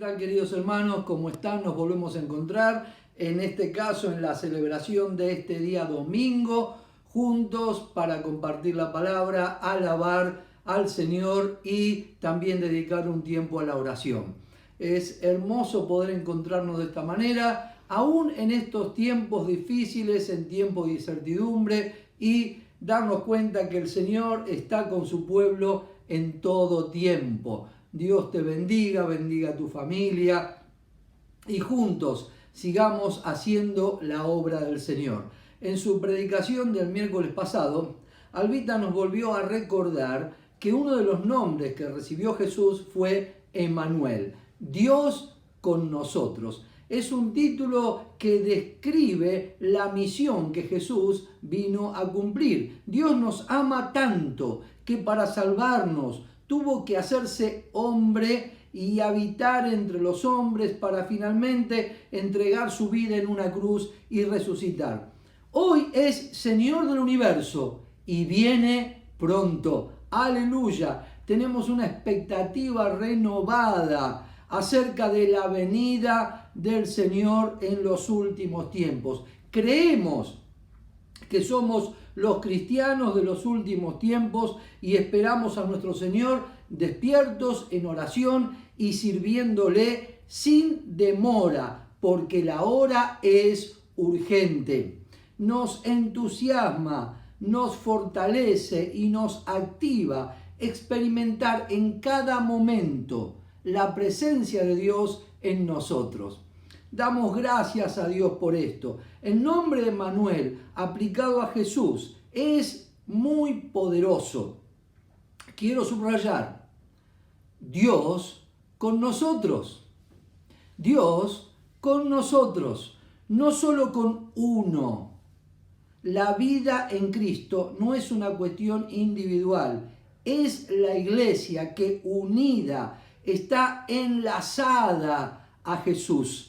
tal, queridos hermanos? ¿Cómo están? Nos volvemos a encontrar, en este caso en la celebración de este día domingo, juntos para compartir la palabra, alabar al Señor y también dedicar un tiempo a la oración. Es hermoso poder encontrarnos de esta manera, aún en estos tiempos difíciles, en tiempos de incertidumbre, y darnos cuenta que el Señor está con su pueblo en todo tiempo. Dios te bendiga, bendiga a tu familia y juntos sigamos haciendo la obra del Señor. En su predicación del miércoles pasado, Albita nos volvió a recordar que uno de los nombres que recibió Jesús fue Emmanuel, Dios con nosotros. Es un título que describe la misión que Jesús vino a cumplir. Dios nos ama tanto que para salvarnos tuvo que hacerse hombre y habitar entre los hombres para finalmente entregar su vida en una cruz y resucitar. Hoy es Señor del universo y viene pronto. Aleluya. Tenemos una expectativa renovada acerca de la venida del Señor en los últimos tiempos. Creemos que somos los cristianos de los últimos tiempos y esperamos a nuestro Señor despiertos en oración y sirviéndole sin demora, porque la hora es urgente. Nos entusiasma, nos fortalece y nos activa experimentar en cada momento la presencia de Dios en nosotros. Damos gracias a Dios por esto. El nombre de Emmanuel aplicado a Jesús es muy poderoso. Quiero subrayar, Dios con nosotros. Dios con nosotros, no solo con uno. La vida en Cristo no es una cuestión individual, es la iglesia que unida está enlazada a Jesús.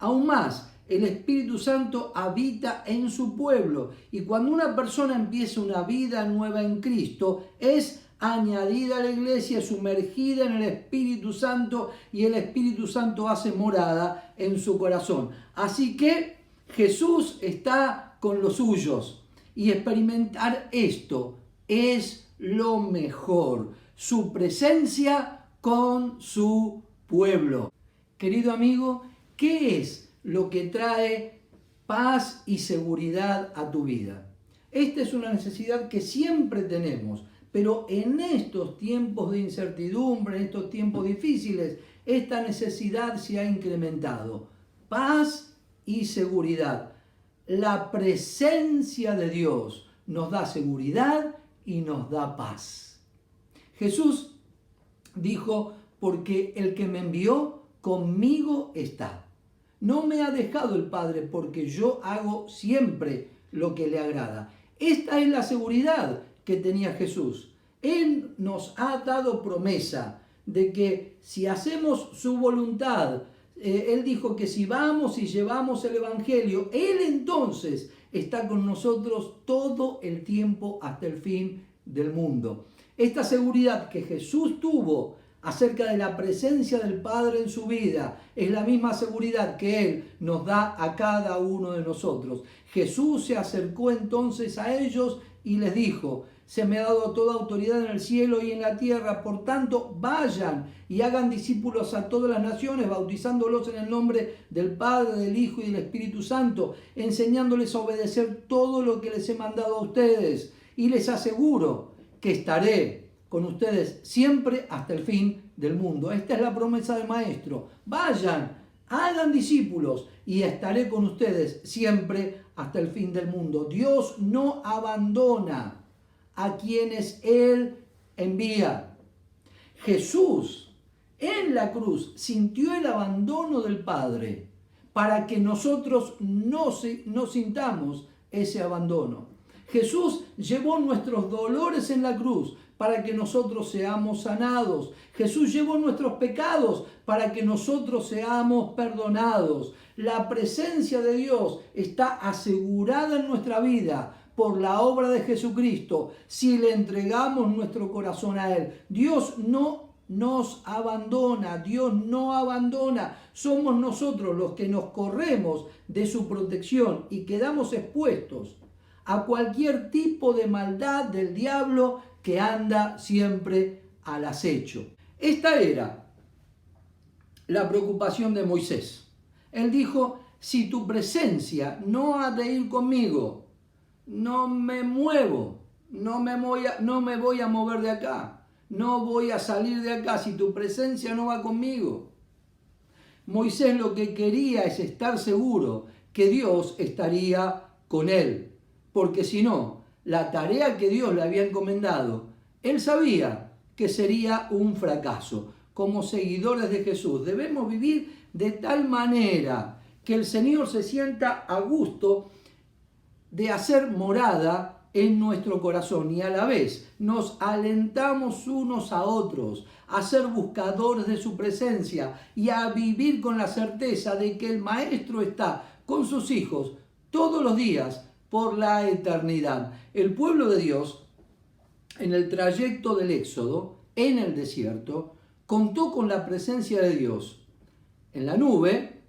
Aún más, el Espíritu Santo habita en su pueblo y cuando una persona empieza una vida nueva en Cristo, es añadida a la iglesia, sumergida en el Espíritu Santo y el Espíritu Santo hace morada en su corazón. Así que Jesús está con los suyos y experimentar esto es lo mejor, su presencia con su pueblo. Querido amigo, ¿qué es lo que trae paz y seguridad a tu vida? Esta es una necesidad que siempre tenemos, pero en estos tiempos de incertidumbre, en estos tiempos difíciles, esta necesidad se ha incrementado. Paz y seguridad. La presencia de Dios nos da seguridad y nos da paz. Jesús dijo, porque el que me envió conmigo está. No me ha dejado el Padre porque yo hago siempre lo que le agrada. Esta es la seguridad que tenía Jesús. Él nos ha dado promesa de que si hacemos su voluntad, Él dijo que si vamos y llevamos el Evangelio, Él entonces está con nosotros todo el tiempo hasta el fin del mundo. Esta seguridad que Jesús tuvo acerca de la presencia del Padre en su vida es la misma seguridad que Él nos da a cada uno de nosotros. Jesús se acercó entonces a ellos y les dijo, se me ha dado toda autoridad en el cielo y en la tierra, por tanto vayan y hagan discípulos a todas las naciones, bautizándolos en el nombre del Padre, del Hijo y del Espíritu Santo, enseñándoles a obedecer todo lo que les he mandado a ustedes. Y les aseguro que estaré con ustedes siempre hasta el fin del mundo. Esta es la promesa del Maestro. Vayan, hagan discípulos y estaré con ustedes siempre hasta el fin del mundo. Dios no abandona a quienes Él envía. Jesús en la cruz sintió el abandono del Padre para que nosotros no sintamos ese abandono. Jesús llevó nuestros dolores en la cruz para que nosotros seamos sanados. Jesús llevó nuestros pecados para que nosotros seamos perdonados. La presencia de Dios está asegurada en nuestra vida por la obra de Jesucristo si le entregamos nuestro corazón a Él. Dios no nos abandona, Dios no abandona. Somos nosotros los que nos corremos de su protección y quedamos expuestos a cualquier tipo de maldad del diablo que anda siempre al acecho. Esta era la preocupación de Moisés. Él dijo, si tu presencia no ha de ir conmigo, no me muevo, no me voy a mover de acá, no voy a salir de acá si tu presencia no va conmigo. Moisés lo que quería es estar seguro que Dios estaría con él, porque si no, la tarea que Dios le había encomendado, él sabía que sería un fracaso. Como seguidores de Jesús debemos vivir de tal manera que el Señor se sienta a gusto de hacer morada en nuestro corazón y a la vez nos alentamos unos a otros a ser buscadores de su presencia y a vivir con la certeza de que el Maestro está con sus hijos todos los días por la eternidad. El pueblo de Dios, en el trayecto del Éxodo, en el desierto, contó con la presencia de Dios en la nube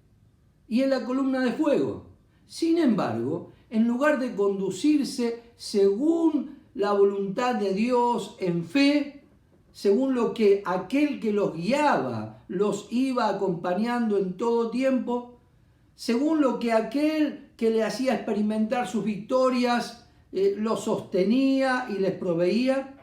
y en la columna de fuego. Sin embargo, en lugar de conducirse según la voluntad de Dios en fe, según lo que aquel que los guiaba los iba acompañando en todo tiempo, según lo que aquel que le hacía experimentar sus victorias los sostenía y les proveía,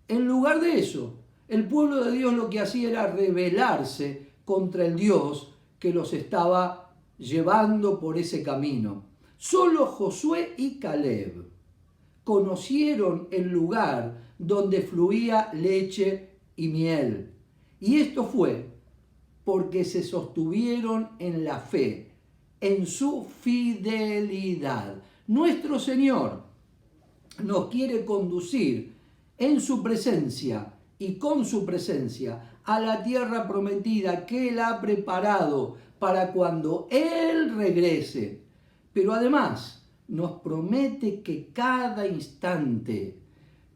en lugar de eso, el pueblo de Dios lo que hacía era rebelarse contra el Dios que los estaba llevando por ese camino. Solo Josué y Caleb conocieron el lugar donde fluía leche y miel. Y esto fue porque se sostuvieron en la fe, en su fidelidad. Nuestro Señor nos quiere conducir en su presencia y con su presencia a la tierra prometida que Él ha preparado para cuando Él regrese. Pero además nos promete que cada instante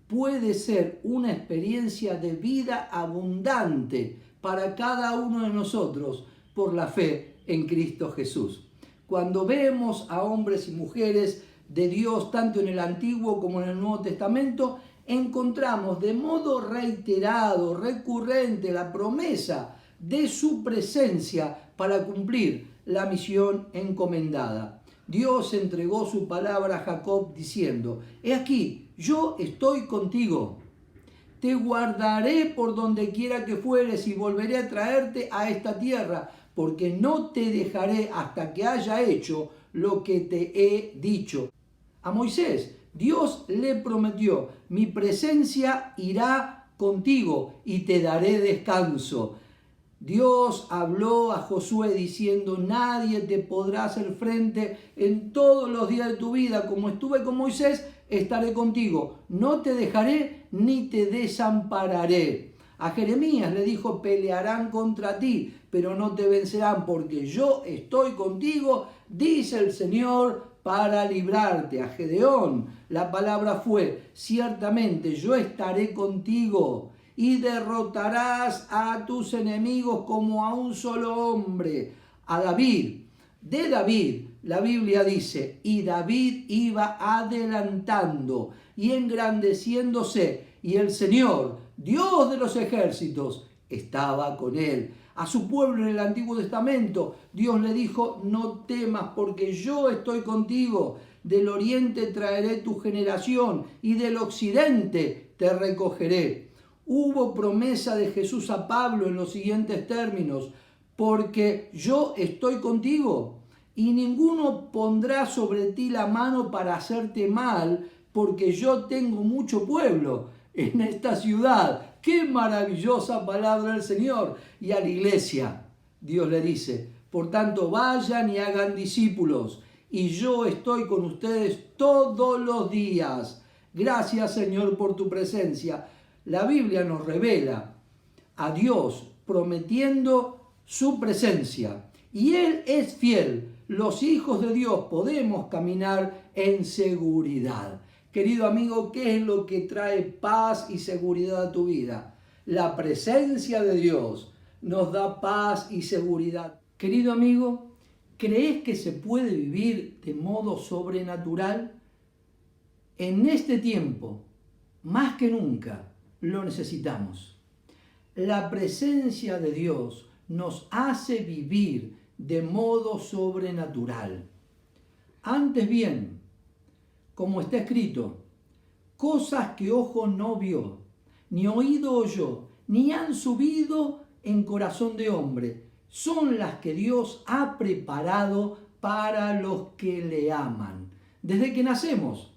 puede ser una experiencia de vida abundante para cada uno de nosotros por la fe en Cristo Jesús. Cuando vemos a hombres y mujeres de Dios, tanto en el Antiguo como en el Nuevo Testamento, encontramos de modo reiterado, recurrente, la promesa de su presencia para cumplir la misión encomendada. Dios entregó su palabra a Jacob diciendo, he aquí, yo estoy contigo, te guardaré por donde quiera que fueres y volveré a traerte a esta tierra, porque no te dejaré hasta que haya hecho lo que te he dicho. A Moisés, Dios le prometió, mi presencia irá contigo y te daré descanso. Dios habló a Josué diciendo, nadie te podrá hacer frente en todos los días de tu vida. Como estuve con Moisés, estaré contigo. No te dejaré ni te desampararé. A Jeremías le dijo, pelearán contra ti, pero no te vencerán, porque yo estoy contigo, dice el Señor, para librarte. A Gedeón la palabra fue, ciertamente yo estaré contigo y derrotarás a tus enemigos como a un solo hombre. A David, de David, la Biblia dice, y David iba adelantando y engrandeciéndose, y el Señor, Dios de los ejércitos, estaba con él. A su pueblo en el Antiguo Testamento, Dios le dijo, no temas porque yo estoy contigo. Del oriente traeré tu generación y del occidente te recogeré. Hubo promesa de Jesús a Pablo en los siguientes términos, porque yo estoy contigo y ninguno pondrá sobre ti la mano para hacerte mal, porque yo tengo mucho pueblo en esta ciudad. ¡Qué maravillosa palabra del Señor! Y a la iglesia, Dios le dice, por tanto vayan y hagan discípulos, y yo estoy con ustedes todos los días. Gracias, Señor, por tu presencia. La Biblia nos revela a Dios prometiendo su presencia, y Él es fiel. Los hijos de Dios podemos caminar en seguridad. Querido amigo, ¿qué es lo que trae paz y seguridad a tu vida? La presencia de Dios nos da paz y seguridad. Querido amigo, ¿crees que se puede vivir de modo sobrenatural? En este tiempo, más que nunca, lo necesitamos. La presencia de Dios nos hace vivir de modo sobrenatural. Antes bien, como está escrito, cosas que ojo no vio, ni oído oyó, ni han subido en corazón de hombre, son las que Dios ha preparado para los que le aman. Desde que nacemos,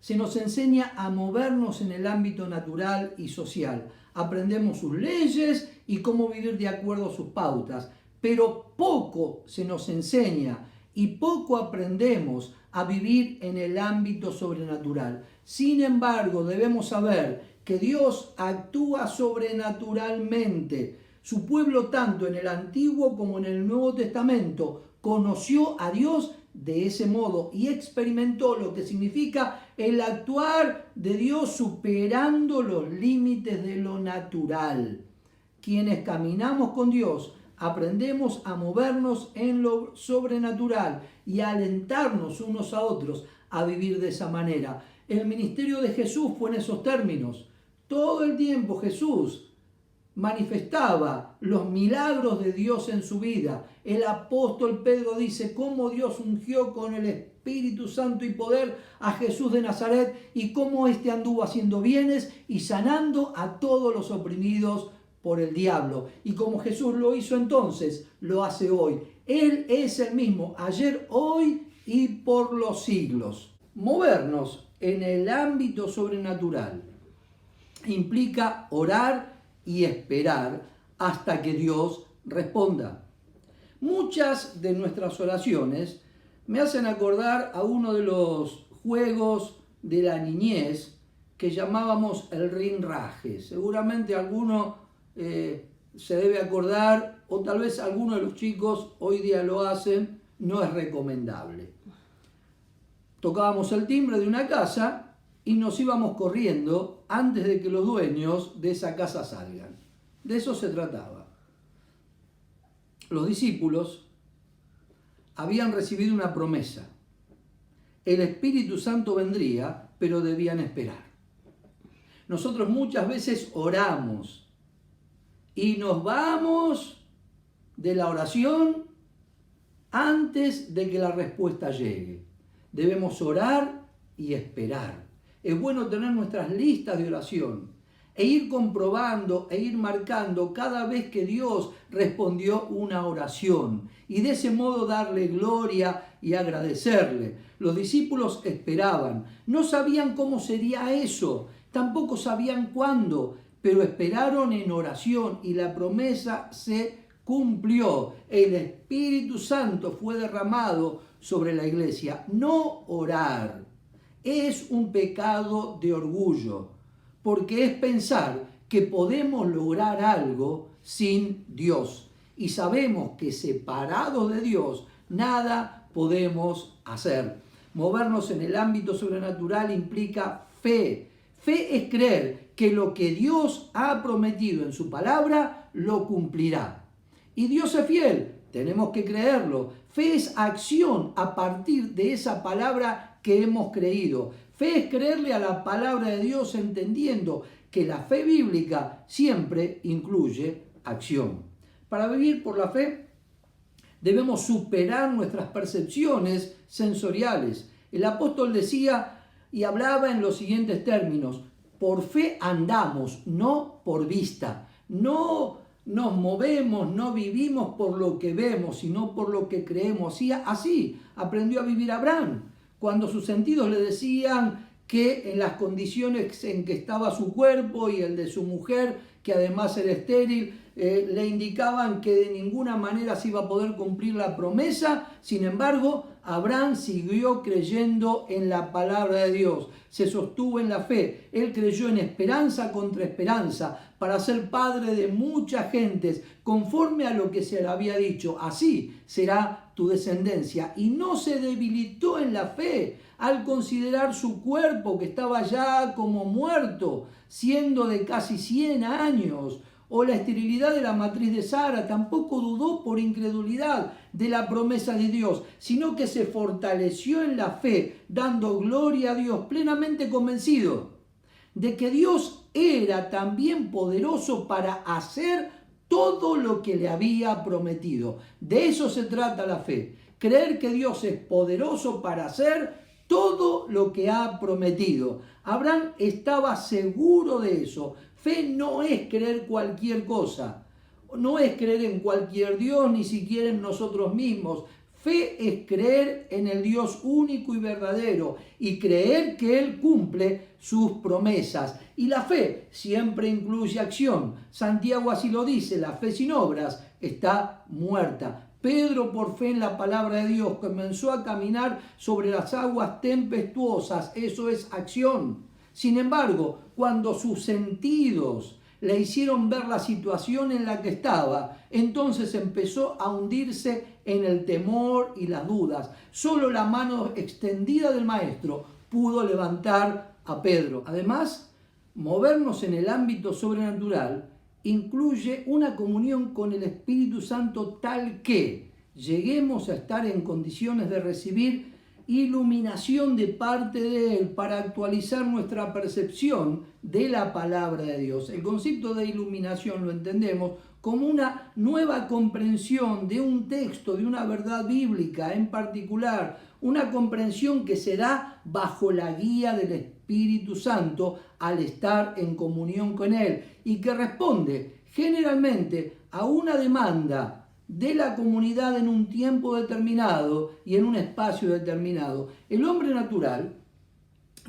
se nos enseña a movernos en el ámbito natural y social. Aprendemos sus leyes y cómo vivir de acuerdo a sus pautas, pero poco se nos enseña y poco aprendemos a vivir en el ámbito sobrenatural. Sin embargo, debemos saber que Dios actúa sobrenaturalmente. Su pueblo, tanto en el Antiguo como en el Nuevo Testamento, conoció a Dios de ese modo y experimentó lo que significa el actuar de Dios superando los límites de lo natural. Quienes caminamos con Dios aprendemos a movernos en lo sobrenatural y a alentarnos unos a otros a vivir de esa manera. El ministerio de Jesús fue en esos términos. Todo el tiempo Jesús manifestaba los milagros de Dios en su vida. El apóstol Pedro dice cómo Dios ungió con el Espíritu Santo y poder a Jesús de Nazaret y cómo éste anduvo haciendo bienes y sanando a todos los oprimidos por el diablo. Y como Jesús lo hizo entonces, lo hace hoy. Él es el mismo, ayer, hoy y por los siglos. Movernos en el ámbito sobrenatural implica orar y esperar hasta que Dios responda. Muchas de nuestras oraciones me hacen acordar a uno de los juegos de la niñez que llamábamos el rinraje. Seguramente alguno se debe acordar, o tal vez algunos de los chicos hoy día lo hacen. No es recomendable. Tocábamos el timbre de una casa y nos íbamos corriendo antes de que los dueños de esa casa salgan. De eso se trataba. Los discípulos habían recibido una promesa. El Espíritu Santo vendría, pero debían esperar. Nosotros muchas veces oramos y nos vamos de la oración antes de que la respuesta llegue. Debemos orar y esperar. Es bueno tener nuestras listas de oración e ir comprobando e ir marcando cada vez que Dios respondió una oración y de ese modo darle gloria y agradecerle. Los discípulos esperaban, no sabían cómo sería eso, tampoco sabían cuándo, pero esperaron en oración y la promesa se cumplió. El Espíritu Santo fue derramado sobre la iglesia. No orar es un pecado de orgullo, porque es pensar que podemos lograr algo sin Dios. Y sabemos que separados de Dios, nada podemos hacer. Movernos en el ámbito sobrenatural implica fe. Fe es creer que lo que Dios ha prometido en su palabra, lo cumplirá. Y Dios es fiel, tenemos que creerlo. Fe es acción a partir de esa palabra que hemos creído. Fe es creerle a la palabra de Dios entendiendo que la fe bíblica siempre incluye acción. Para vivir por la fe debemos superar nuestras percepciones sensoriales. El apóstol decía y hablaba en los siguientes términos: por fe andamos, no por vista. No nos movemos, no vivimos por lo que vemos, sino por lo que creemos. Así aprendió a vivir Abraham, cuando sus sentidos le decían que en las condiciones en que estaba su cuerpo y el de su mujer, que además era estéril, le indicaban que de ninguna manera se iba a poder cumplir la promesa. Sin embargo, Abraham siguió creyendo en la palabra de Dios, se sostuvo en la fe. Él creyó en esperanza contra esperanza para ser padre de muchas gentes, conforme a lo que se le había dicho. Así será tu descendencia, y no se debilitó en la fe al considerar su cuerpo que estaba ya como muerto, siendo de casi 100 años, o la esterilidad de la matriz de Sara. Tampoco dudó por incredulidad de la promesa de Dios, sino que se fortaleció en la fe, dando gloria a Dios, plenamente convencido de que Dios era también poderoso para hacer todo lo que le había prometido. De eso se trata la fe, creer que Dios es poderoso para hacer todo lo que ha prometido. Abraham estaba seguro de eso. Fe no es creer cualquier cosa, no es creer en cualquier Dios, ni siquiera en nosotros mismos. Fe es creer en el Dios único y verdadero y creer que Él cumple sus promesas. Y la fe siempre incluye acción. Santiago así lo dice: la fe sin obras está muerta. Pedro, por fe en la palabra de Dios, comenzó a caminar sobre las aguas tempestuosas. Eso es acción. Sin embargo, cuando sus sentidos le hicieron ver la situación en la que estaba, entonces empezó a hundirse en el temor y las dudas. Solo la mano extendida del Maestro pudo levantar a Pedro. Además, movernos en el ámbito sobrenatural incluye una comunión con el Espíritu Santo tal que lleguemos a estar en condiciones de recibir iluminación de parte de Él para actualizar nuestra percepción de la palabra de Dios. El concepto de iluminación lo entendemos como una nueva comprensión de un texto, de una verdad bíblica en particular, una comprensión que se da bajo la guía del Espíritu Santo al estar en comunión con Él y que responde generalmente a una demanda de la comunidad en un tiempo determinado y en un espacio determinado. El hombre natural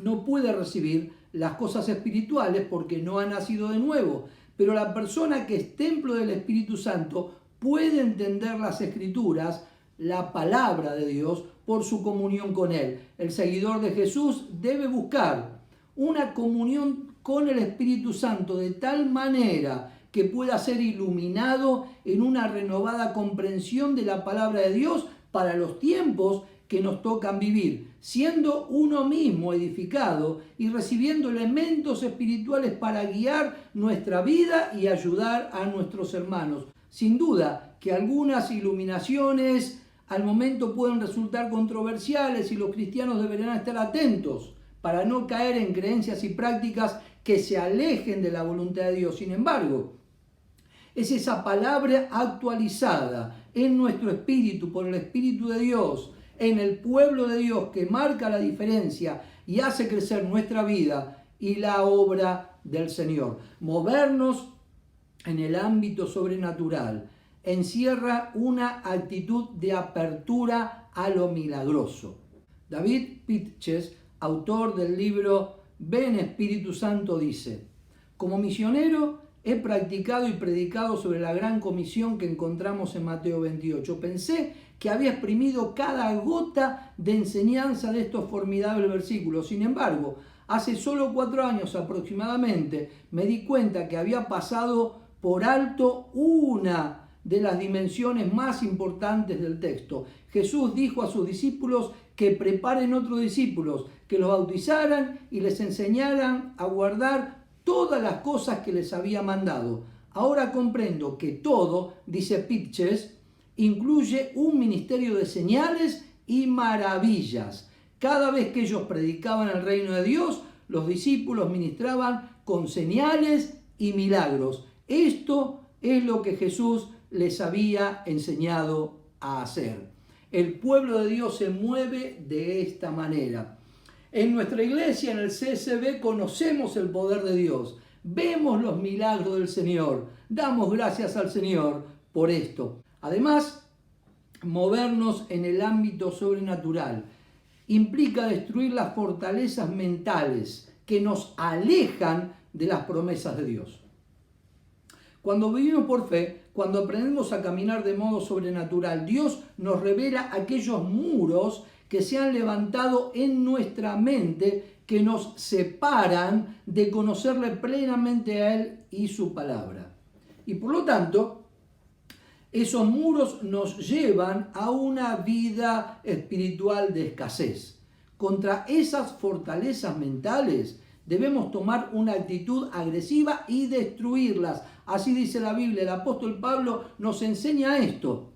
no puede recibir las cosas espirituales porque no ha nacido de nuevo, pero la persona que es templo del Espíritu Santo puede entender las Escrituras, la palabra de Dios, por su comunión con Él. El seguidor de Jesús debe buscar una comunión con el Espíritu Santo de tal manera que pueda ser iluminado en una renovada comprensión de la palabra de Dios para los tiempos que nos tocan vivir, siendo uno mismo edificado y recibiendo elementos espirituales para guiar nuestra vida y ayudar a nuestros hermanos. Sin duda que algunas iluminaciones al momento pueden resultar controversiales y los cristianos deberán estar atentos para no caer en creencias y prácticas que se alejen de la voluntad de Dios. Sin embargo, es esa palabra actualizada en nuestro espíritu por el Espíritu de Dios, en el pueblo de Dios, que marca la diferencia y hace crecer nuestra vida y la obra del Señor. Movernos en el ámbito sobrenatural encierra una actitud de apertura a lo milagroso. David Pitches, autor del libro Ven Espíritu Santo, dice: como misionero he practicado y predicado sobre la gran comisión que encontramos en Mateo 28. Pensé que había exprimido cada gota de enseñanza de estos formidables versículos. Sin embargo, hace solo 4 años aproximadamente me di cuenta que había pasado por alto una de las dimensiones más importantes del texto. Jesús dijo a sus discípulos que preparen otros discípulos, que los bautizaran y les enseñaran a guardar todas las cosas que les había mandado. Ahora comprendo que todo, dice Pitches, incluye un ministerio de señales y maravillas. Cada vez que ellos predicaban el reino de Dios, los discípulos ministraban con señales y milagros. Esto es lo que Jesús les había enseñado a hacer. El pueblo de Dios se mueve de esta manera. En nuestra iglesia, en el CSB, conocemos el poder de Dios. Vemos los milagros del Señor. Damos gracias al Señor por esto. Además, movernos en el ámbito sobrenatural implica destruir las fortalezas mentales que nos alejan de las promesas de Dios. Cuando vivimos por fe, cuando aprendemos a caminar de modo sobrenatural, Dios nos revela aquellos muros que se han levantado en nuestra mente, que nos separan de conocerle plenamente a Él y su palabra. Y por lo tanto, Esos muros nos llevan a una vida espiritual de escasez. Contra esas fortalezas mentales debemos tomar una actitud agresiva y destruirlas. Así dice la Biblia, el apóstol Pablo nos enseña esto.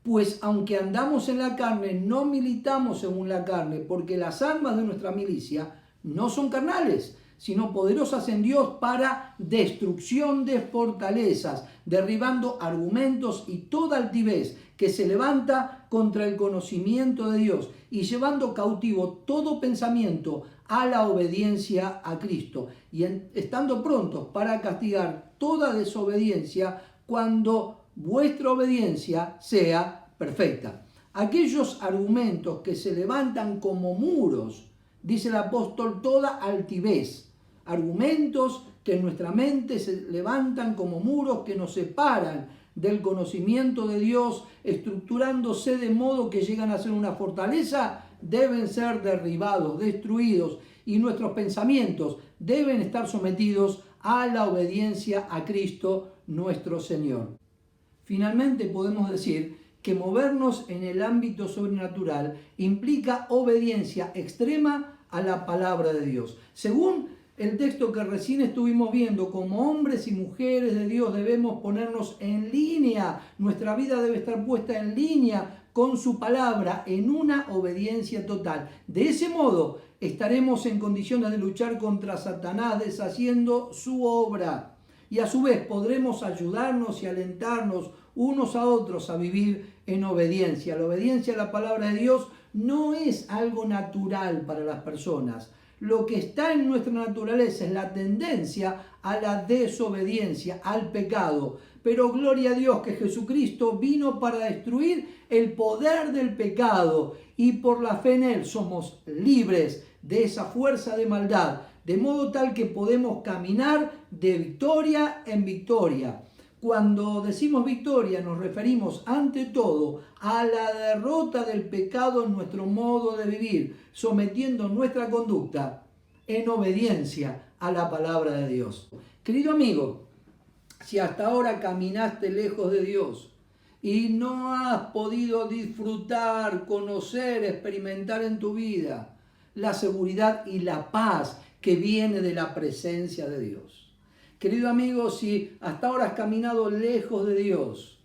Pues aunque andamos en la carne, no militamos según la carne, porque las armas de nuestra milicia no son carnales, sino poderosas en Dios para destrucción de fortalezas, derribando argumentos y toda altivez que se levanta contra el conocimiento de Dios y llevando cautivo todo pensamiento a la obediencia a Cristo y estando prontos para castigar toda desobediencia cuando vuestra obediencia sea perfecta. Aquellos argumentos que se levantan como muros, dice el apóstol, toda altivez, argumentos que en nuestra mente se levantan como muros que nos separan del conocimiento de Dios, estructurándose de modo que llegan a ser una fortaleza, deben ser derribados, destruidos, y nuestros pensamientos deben estar sometidos a la obediencia a Cristo nuestro Señor. Finalmente podemos decir que movernos en el ámbito sobrenatural implica obediencia extrema a la palabra de Dios. Según el texto que recién estuvimos viendo, como hombres y mujeres de Dios debemos ponernos en línea, nuestra vida debe estar puesta en línea con su palabra en una obediencia total. De ese modo estaremos en condiciones de luchar contra Satanás deshaciendo su obra. Y a su vez podremos ayudarnos y alentarnos unos a otros a vivir en obediencia. La obediencia a la palabra de Dios no es algo natural para las personas. Lo que está en nuestra naturaleza es la tendencia a la desobediencia, al pecado. Pero gloria a Dios que Jesucristo vino para destruir el poder del pecado y por la fe en Él somos libres de esa fuerza de maldad, de modo tal que podemos caminar de victoria en victoria. Cuando decimos victoria nos referimos ante todo a la derrota del pecado en nuestro modo de vivir, sometiendo nuestra conducta en obediencia a la palabra de Dios. Querido amigo, si hasta ahora caminaste lejos de Dios y no has podido disfrutar, conocer, experimentar en tu vida la seguridad y la paz que viene de la presencia de Dios. Querido amigo, si hasta ahora has caminado lejos de Dios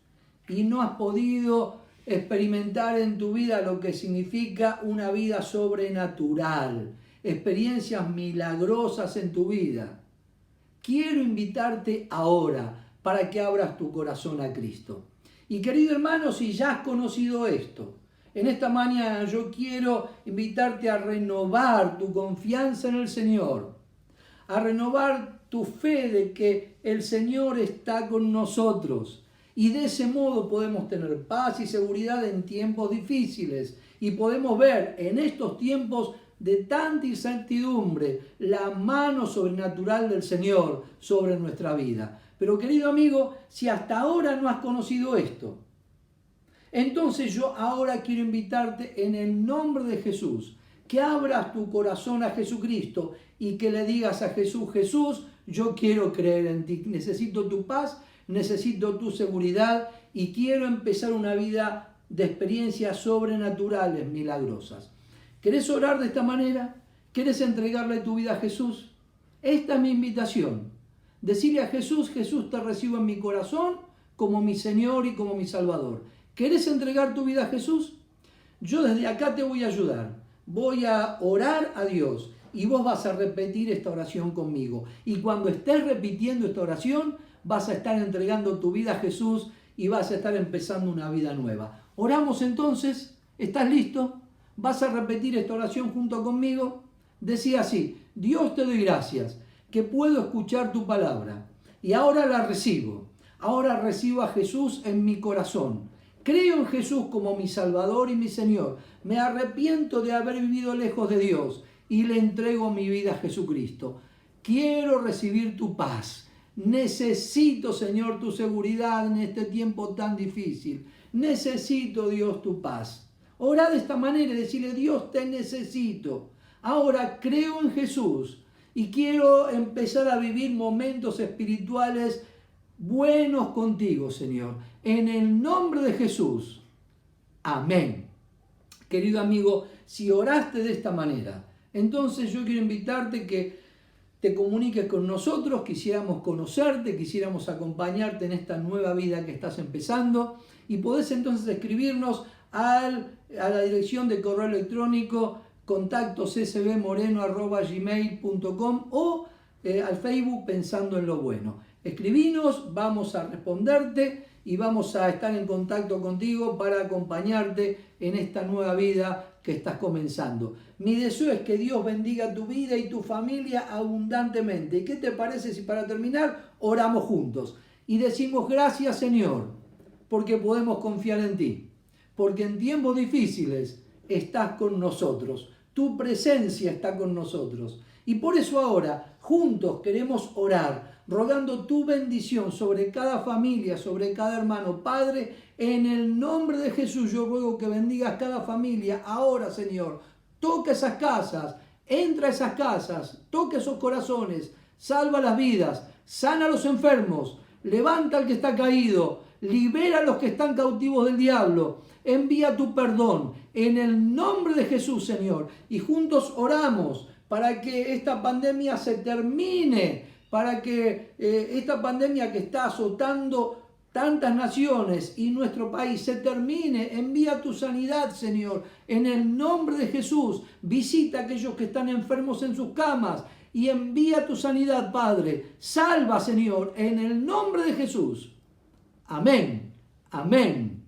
y no has podido experimentar en tu vida lo que significa una vida sobrenatural, experiencias milagrosas en tu vida, quiero invitarte ahora para que abras tu corazón a Cristo. Y querido hermano, si ya has conocido esto, en esta mañana yo quiero invitarte a renovar tu confianza en el Señor, a renovar tu fe de que el Señor está con nosotros. Y de ese modo podemos tener paz y seguridad en tiempos difíciles. Y podemos ver en estos tiempos de tanta incertidumbre la mano sobrenatural del Señor sobre nuestra vida. Pero querido amigo, si hasta ahora no has conocido esto, entonces yo ahora quiero invitarte en el nombre de Jesús, que abras tu corazón a Jesucristo y que le digas a Jesús: Jesús, yo quiero creer en ti, necesito tu paz, necesito tu seguridad y quiero empezar una vida de experiencias sobrenaturales, milagrosas. ¿Querés orar de esta manera? ¿Querés entregarle tu vida a Jesús? Esta es mi invitación. Decirle a Jesús: Jesús, te recibo en mi corazón como mi Señor y como mi Salvador. ¿Querés entregar tu vida a Jesús? Yo desde acá te voy a ayudar. Voy a orar a Dios y vos vas a repetir esta oración conmigo. Y cuando estés repitiendo esta oración, vas a estar entregando tu vida a Jesús y vas a estar empezando una vida nueva. Oramos entonces. ¿Estás listo? ¿Vas a repetir esta oración junto conmigo? Decía así: Dios, te doy gracias que puedo escuchar tu palabra y ahora la recibo. Ahora recibo a Jesús en mi corazón. Creo en Jesús como mi Salvador y mi Señor. Me arrepiento de haber vivido lejos de Dios y le entrego mi vida a Jesucristo. Quiero recibir tu paz. Necesito, Señor, tu seguridad en este tiempo tan difícil. Necesito, Dios, tu paz. Orá de esta manera y decirle: Dios, te necesito. Ahora creo en Jesús y quiero empezar a vivir momentos espirituales buenos contigo, Señor. en el nombre de Jesús. Amén. Querido amigo, si oraste de esta manera, entonces yo quiero invitarte que te comuniques con nosotros, quisiéramos conocerte, quisiéramos acompañarte en esta nueva vida que estás empezando, y podés entonces escribirnos a la dirección de correo electrónico contactos.sbmoreno@gmail.com o al Facebook Pensando en lo Bueno. Escribinos, vamos a responderte y vamos a estar en contacto contigo para acompañarte en esta nueva vida que estás comenzando. Mi deseo es que Dios bendiga tu vida y tu familia abundantemente. ¿Y qué te parece si para terminar oramos juntos y decimos gracias, Señor, porque podemos confiar en ti? Porque en tiempos difíciles estás con nosotros, tu presencia está con nosotros. Y por eso ahora juntos queremos orar, rogando tu bendición sobre cada familia, sobre cada hermano. Padre, en el nombre de Jesús yo ruego que bendigas cada familia ahora, Señor. Toca esas casas, entra a esas casas, toca esos corazones, salva las vidas, sana a los enfermos, levanta al que está caído, libera a los que están cautivos del diablo. Envía tu perdón en el nombre de Jesús, Señor. Y juntos oramos para que esta pandemia se termine, para que esta pandemia que está azotando tantas naciones y nuestro país se termine. Envía tu sanidad, Señor, en el nombre de Jesús. Visita a aquellos que están enfermos en sus camas y envía tu sanidad, Padre. Salva, Señor, en el nombre de Jesús. Amén. Amén.